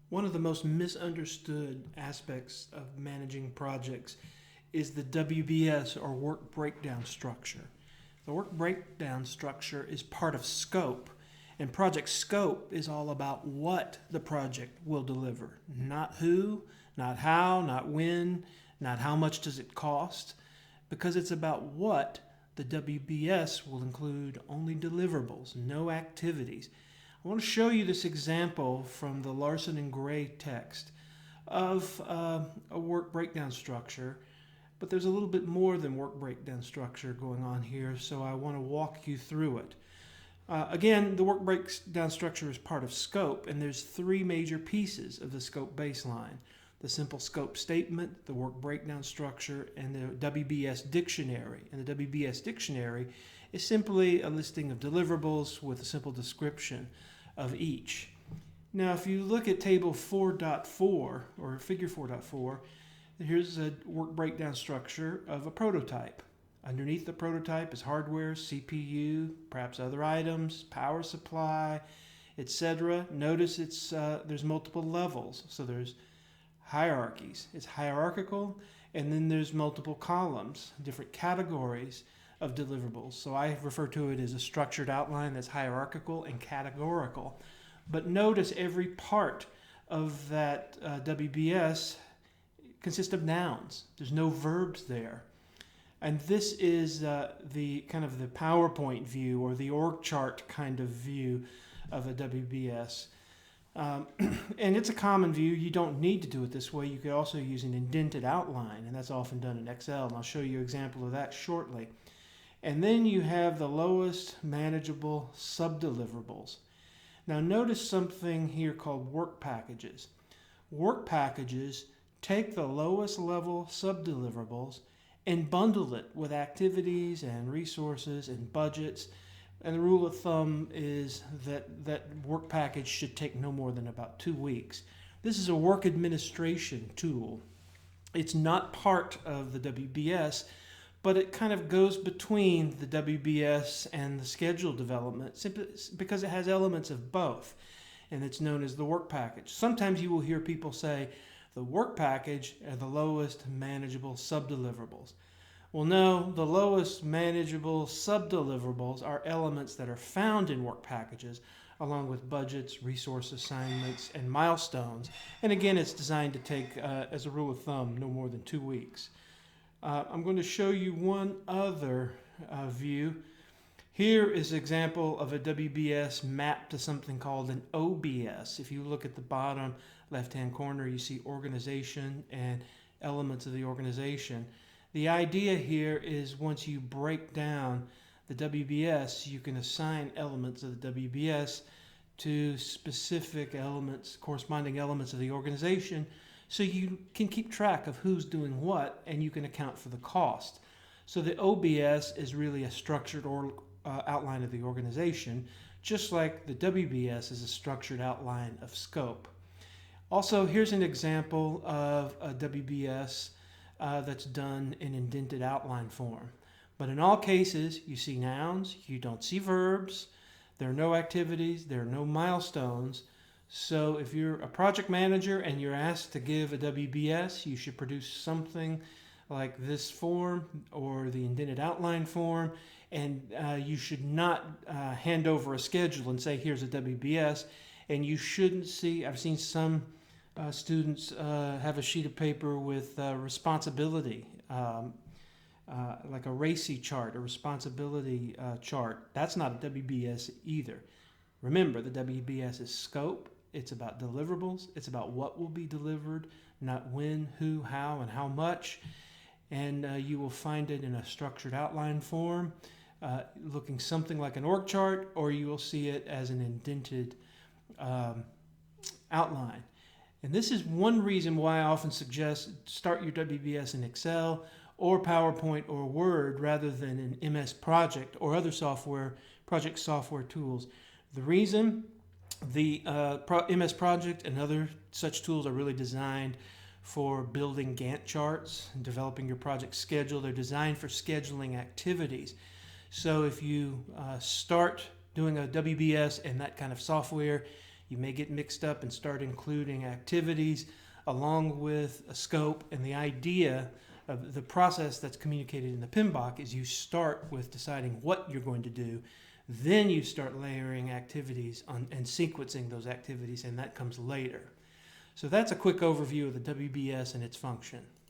One of the most misunderstood aspects of managing projects is the WBS, or work breakdown structure. The work breakdown structure is part of scope, and project scope is all about what the project will deliver, not who, not how, not when, not how much does it cost, because it's about what. The WBS will include only deliverables, no activities. I want to show you this example from the Larson and Gray text of a work breakdown structure, but there's a little bit more than work breakdown structure going on here, so I want to walk you through it. Again, the work breakdown structure is part of scope, and there's three major pieces of the scope baseline: the simple scope statement, the work breakdown structure, and the WBS dictionary. And the WBS dictionary is simply a listing of deliverables with a simple description of each. Now, if you look at table 4.4 or figure 4.4, here's a work breakdown structure of a prototype. Underneath the prototype is hardware, CPU, perhaps other items, power supply, etc. Notice there's multiple levels. So there's hierarchies. It's hierarchical, and then there's multiple columns, different categories of deliverables. So I refer to it as a structured outline that's hierarchical and categorical. But notice every part of that WBS consists of nouns. There's no verbs there. And this is the kind of the PowerPoint view, or the org chart kind of view of a WBS. And it's a common view. You don't need to do it this way. You could also use an indented outline, and that's often done in Excel, and I'll show you an example of that shortly. And then you have the lowest manageable subdeliverables. Now notice something here called work packages. Work packages take the lowest level subdeliverables and bundle it with activities and resources and budgets. And the rule of thumb is that work package should take no more than about 2 weeks. This is a work administration tool. It's not part of the WBS, but it kind of goes between the WBS and the schedule development, simply because it has elements of both, and it's known as the work package. Sometimes you will hear people say the work package are the lowest manageable subdeliverables. Well, no, the lowest manageable subdeliverables are elements that are found in work packages, along with budgets, resource assignments, and milestones. And again, it's designed to take, as a rule of thumb, no more than 2 weeks. I'm going to show you one other view. Here is an example of a WBS mapped to something called an OBS. If you look at the bottom left-hand corner, you see organization and elements of the organization. The idea here is once you break down the WBS, you can assign elements of the WBS to specific elements, corresponding elements of the organization, so you can keep track of who's doing what, and you can account for the cost. So the OBS is really a structured outline of the organization, just like the WBS is a structured outline of scope. Also, here's an example of a WBS that's done in indented outline form. But in all cases, you see nouns, you don't see verbs, there are no activities, there are no milestones. So if you're a project manager and you're asked to give a WBS, you should produce something like this form or the indented outline form, and you should not hand over a schedule and say, here's a WBS, and you shouldn't see, I've seen some students have a sheet of paper with responsibility, like a RACI chart, a responsibility chart. That's not a WBS either. Remember, the WBS is scope. It's about deliverables. It's about what will be delivered, not when, who, how, and how much. And you will find it in a structured outline form, looking something like an org chart, or you will see it as an indented outline. And this is one reason why I often suggest start your WBS in Excel or PowerPoint or Word rather than in MS Project or other project software tools. The reason the MS Project and other such tools are really designed for building Gantt charts and developing your project schedule. They're designed for scheduling activities. So if you start doing a WBS and that kind of software, You may get mixed up and start including activities along with a scope, and the idea of the process that's communicated in the PMBOK is you start with deciding what you're going to do, then you start layering activities on and sequencing those activities, and that comes later. So that's a quick overview of the WBS and its function.